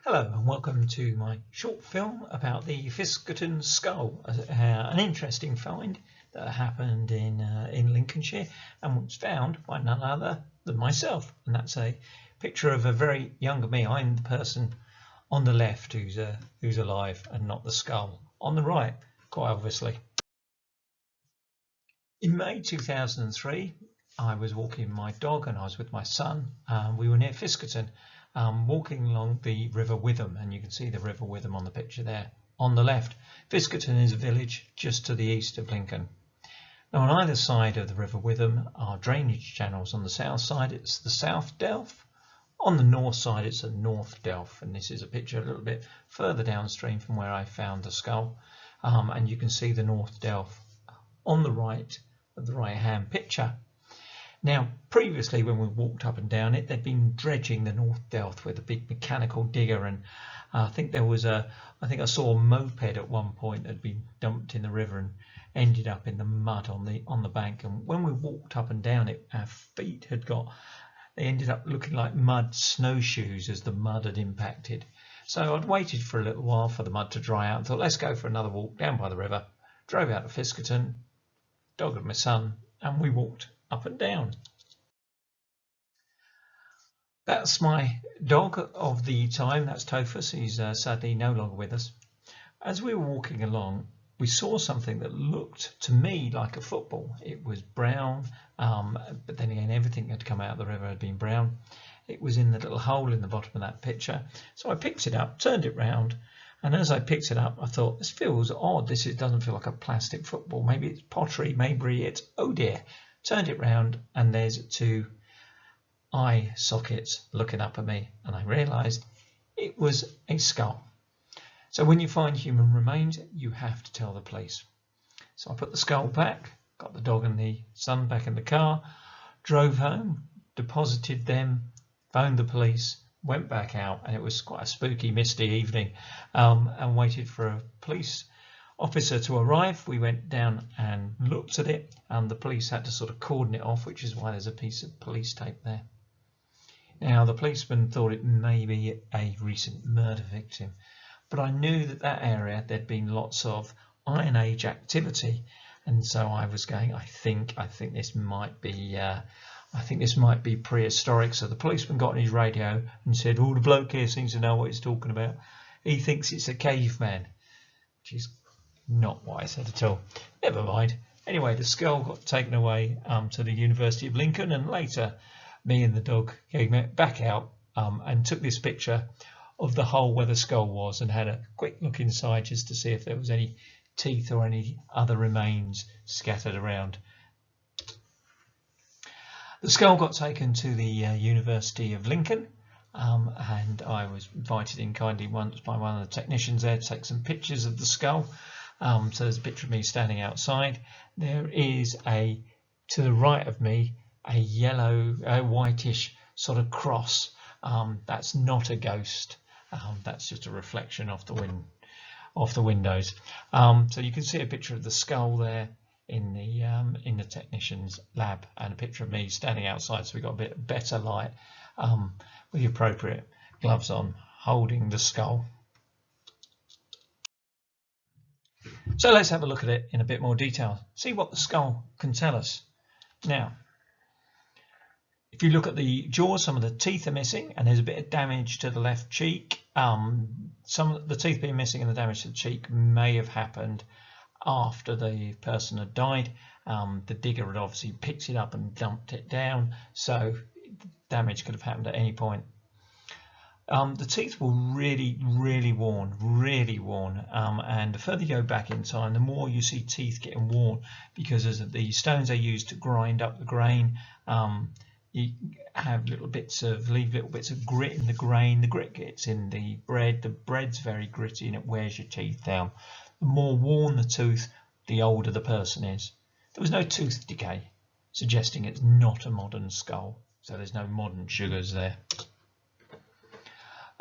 Hello and welcome to my short film about the Fiskerton skull, an interesting find that happened in Lincolnshire and was found by none other than myself. And that's a picture of a very younger me. I'm the person on the left who's alive and not the skull on the right, quite obviously. In May 2003, I was walking my dog and I was with my son. We were near Fiskerton, walking along the River Witham, and you can see the River Witham on the picture there on the left. Fiskerton is a village just to the east of Lincoln. Now on either side of the River Witham are drainage channels. On the south side it's the South Delf, on the north side it's the North Delf, and this is a picture a little bit further downstream from where I found the skull, and you can see the North Delf on the right of the right hand picture. Now previously when we walked up and down it, they'd been dredging the North Delf with a big mechanical digger, and I think I saw a moped at one point that had been dumped in the river and ended up in the mud on the bank, and when we walked up and down it, our feet they ended up looking like mud snowshoes as the mud had impacted. So I'd waited for a little while for the mud to dry out and thought, let's go for another walk down by the river. Drove out to Fiskerton, dog and my son, and we walked up and down. That's my dog of the time, that's Tophus. He's sadly no longer with us. As we were walking along, we saw something that looked to me like a football. It was brown, but then again everything that had come out of the river had been brown. It was in the little hole in the bottom of that picture. So I picked it up, turned it round, and as I picked it up I thought, this feels odd, doesn't feel like a plastic football, maybe it's pottery, maybe it's, oh dear. Turned it round and there's two eye sockets looking up at me, and I realised it was a skull. So when you find human remains, you have to tell the police. So I put the skull back, got the dog and the son back in the car, drove home, deposited them, phoned the police, went back out, and it was quite a spooky, misty evening, and waited for a police officer to arrive. We went down and looked at it, and the police had to sort of cordon it off, which is why there's a piece of police tape there. Now the policeman thought it may be a recent murder victim, but I knew that area there'd been lots of Iron Age activity, and so I was going, I think this might be prehistoric. So the policeman got on his radio and said, oh, the bloke here seems to know what he's talking about. He thinks it's a caveman, which is not what I said at all. Never mind. Anyway, the skull got taken away to the University of Lincoln, and later me and the dog came back out and took this picture of the hole where the skull was and had a quick look inside just to see if there was any teeth or any other remains scattered around. The skull got taken to the University of Lincoln, and I was invited in kindly once by one of the technicians there to take some pictures of the skull. So there's a picture of me standing outside. There is to the right of me, a yellow, whitish sort of cross. That's not a ghost. That's just a reflection off the windows. So you can see a picture of the skull there in the technician's lab, and a picture of me standing outside. So we got a bit better light with the appropriate gloves on, holding the skull. So let's have a look at it in a bit more detail, see what the skull can tell us. Now, if you look at the jaw, some of the teeth are missing, and there's a bit of damage to the left cheek. Some of the teeth being missing and the damage to the cheek may have happened after the person had died. The digger had obviously picked it up and dumped it down, so damage could have happened at any point. The teeth were really worn, and the further you go back in time, the more you see teeth getting worn, because as the stones they used to grind up the grain, you have leave little bits of grit in the grain. The grit gets in the bread's very gritty and it wears your teeth down. The more worn the tooth, the older the person is. There was no tooth decay, suggesting it's not a modern skull, so there's no modern sugars there.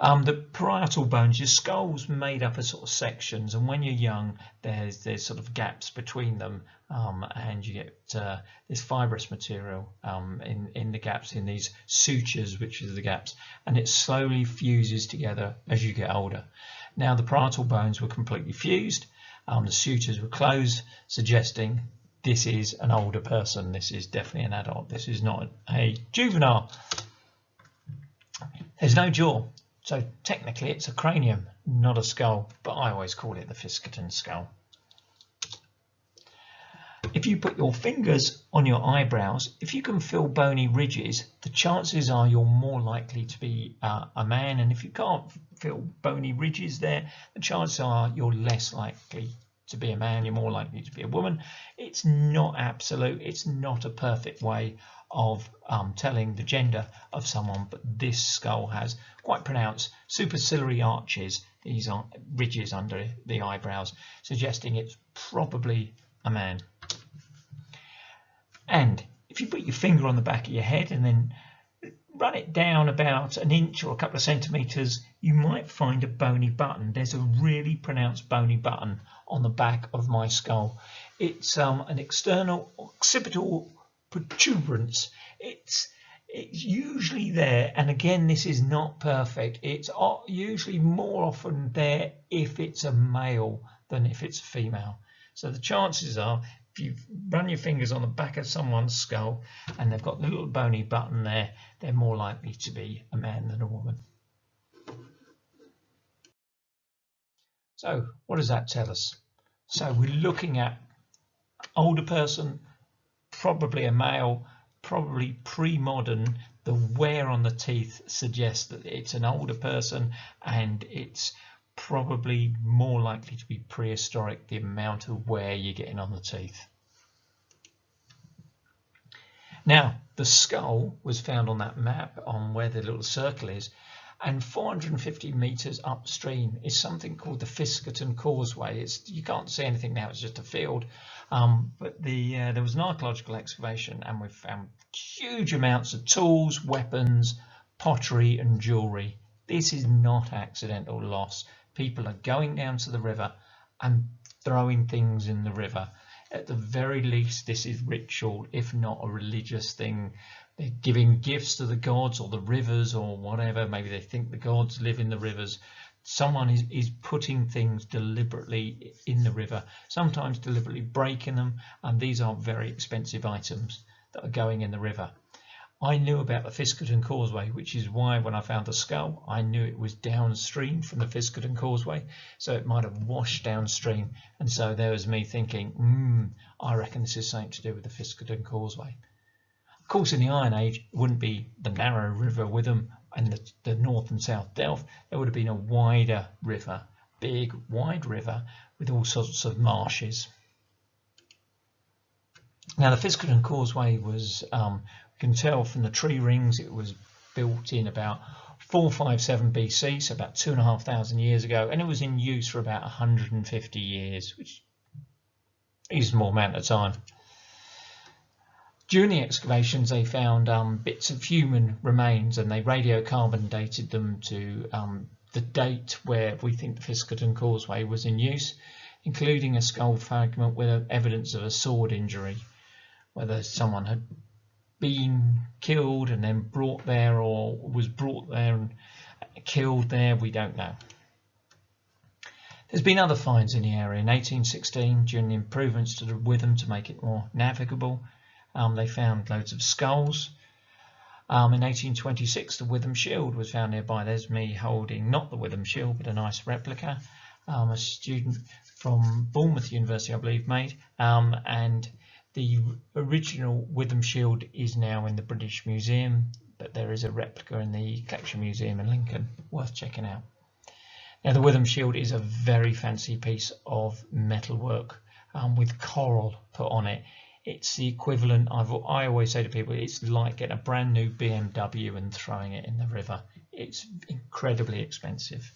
The parietal bones, your skull's made up of sort of sections, and when you're young, there's sort of gaps between them, and you get this fibrous material in the gaps, in these sutures, which are the gaps, and it slowly fuses together as you get older. Now the parietal bones were completely fused, the sutures were closed, suggesting this is an older person. This is definitely an adult. This is not a juvenile. There's no jaw. So technically it's a cranium, not a skull, but I always call it the Fiskerton skull. If you put your fingers on your eyebrows, if you can feel bony ridges, the chances are you're more likely to be a man, and if you can't feel bony ridges there, the chances are you're less likely to be a man, you're more likely to be a woman. It's not absolute, it's not a perfect way of telling the gender of someone, but this skull has quite pronounced superciliary arches. These are ridges under the eyebrows, suggesting it's probably a man. And if you put your finger on the back of your head and then run it down about an inch or a couple of centimeters, you might find a bony button. There's a really pronounced bony button on the back of my skull. It's an external occipital protuberance. It's usually there, and again, this is not perfect. It's usually more often there if it's a male than if it's a female. So the chances are, if you run your fingers on the back of someone's skull and they've got the little bony button there, they're more likely to be a man than a woman. So what does that tell us? So we're looking at older person, probably a male, probably pre-modern. The wear on the teeth suggests that it's an older person, and it's probably more likely to be prehistoric, the amount of wear you're getting on the teeth. Now, the skull was found on that map on where the little circle is, and 450 metres upstream is something called the Fiskerton Causeway. You can't see anything now, it's just a field, but there was an archaeological excavation, and we found huge amounts of tools, weapons, pottery and jewellery. This is not accidental loss. People are going down to the river and throwing things in the river. At the very least, this is ritual, if not a religious thing. They're giving gifts to the gods or the rivers or whatever. Maybe they think the gods live in the rivers. Someone is putting things deliberately in the river, sometimes deliberately breaking them, and these are very expensive items that are going in the river. I knew about the Fiskerton Causeway, which is why when I found the skull, I knew it was downstream from the Fiskerton Causeway, so it might have washed downstream, and so there was me thinking, I reckon this is something to do with the Fiskerton Causeway. Of course, in the Iron Age, it wouldn't be the narrow river Witham and the North and South Delf. There would have been a wider river, big, wide river with all sorts of marshes. Now, the Fiskerton Causeway was, you can tell from the tree rings, it was built in about 457 BC, so about 2,500 years ago, and it was in use for about 150 years, which is a small amount of time. During the excavations, they found bits of human remains, and they radiocarbon dated them to the date where we think the Fiskerton Causeway was in use, including a skull fragment with evidence of a sword injury. Whether someone had been killed and then brought there, or was brought there and killed there, we don't know. There's been other finds in the area. In 1816, during the improvements to the Witham to make it more navigable, they found loads of skulls. In 1826, the Witham Shield was found nearby. There's me holding not the Witham Shield, but a nice replica. A student from Bournemouth University, I believe, made, and the original Witham Shield is now in the British Museum, but there is a replica in the Collection Museum in Lincoln, worth checking out. Now, the Witham Shield is a very fancy piece of metalwork with coral put on it. It's the equivalent, I always say to people, it's like getting a brand new BMW and throwing it in the river. It's incredibly expensive.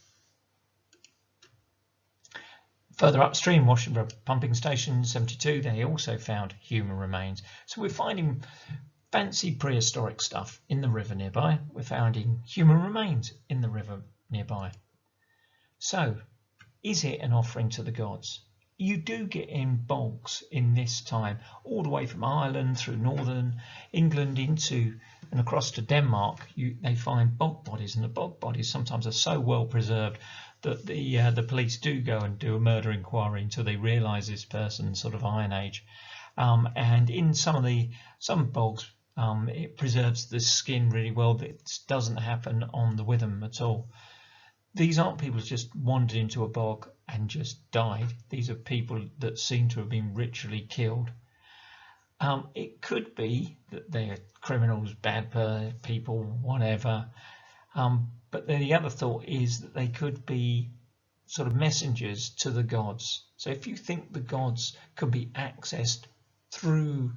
Further upstream, Washington Pumping Station 72, they also found human remains. So we're finding fancy prehistoric stuff in the river nearby. We're finding human remains in the river nearby. So, is it an offering to the gods? You do get in bogs in this time, all the way from Ireland through northern England into and across to Denmark. They find bog bodies, and the bog bodies sometimes are so well preserved that the police do go and do a murder inquiry until they realise this person's sort of Iron Age. And in some bogs, it preserves the skin really well. It doesn't happen on the Witham at all. These aren't people who just wandered into a bog and just died. These are people that seem to have been ritually killed. It could be that they're criminals, bad people, whatever. But then the other thought is that they could be sort of messengers to the gods. So if you think the gods can be accessed through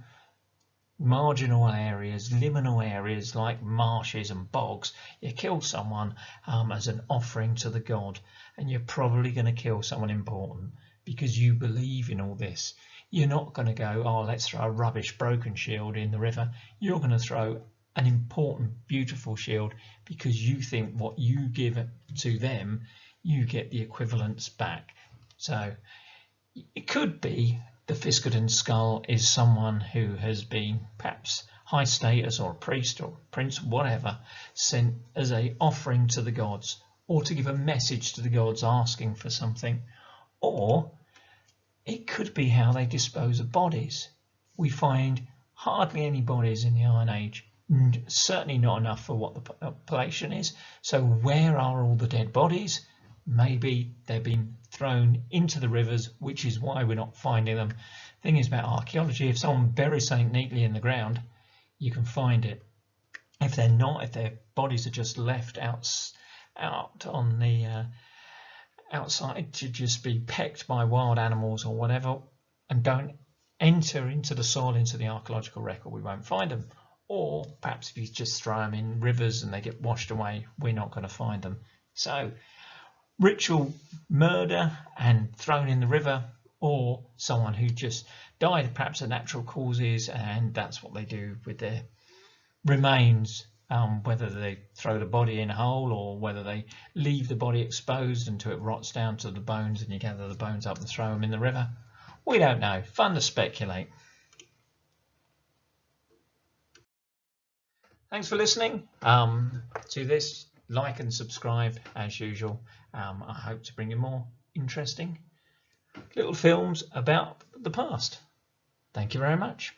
marginal areas, liminal areas like marshes and bogs, you kill someone as an offering to the god, and you're probably going to kill someone important because you believe in all this. You're not going to go, oh, let's throw a rubbish broken shield in the river. You're going to throw an important, beautiful shield because you think what you give to them, you get the equivalents back. So it could be the Fiskerton skull is someone who has been perhaps high status, or a priest or prince, whatever, sent as an offering to the gods, or to give a message to the gods asking for something. Or it could be how they dispose of bodies. We find hardly any bodies in the Iron Age, certainly not enough for what the population is. So where are all the dead bodies? Maybe they've been thrown into the rivers, which is why we're not finding them. Thing is about archaeology, if someone buries something neatly in the ground, you can find it. If they're not, if their bodies are just left out on the outside to just be pecked by wild animals or whatever, and don't enter into the soil, into the archaeological record, we won't find them. Or perhaps if you just throw them in rivers and they get washed away, we're not going to find them. So ritual murder and thrown in the river, or someone who just died perhaps of natural causes, and that's what they do with their remains, whether they throw the body in a hole or whether they leave the body exposed until it rots down to the bones and you gather the bones up and throw them in the river. We don't know. Fun to speculate. Thanks for listening to this. Like and subscribe as usual. I hope to bring you more interesting little films about the past. Thank you very much.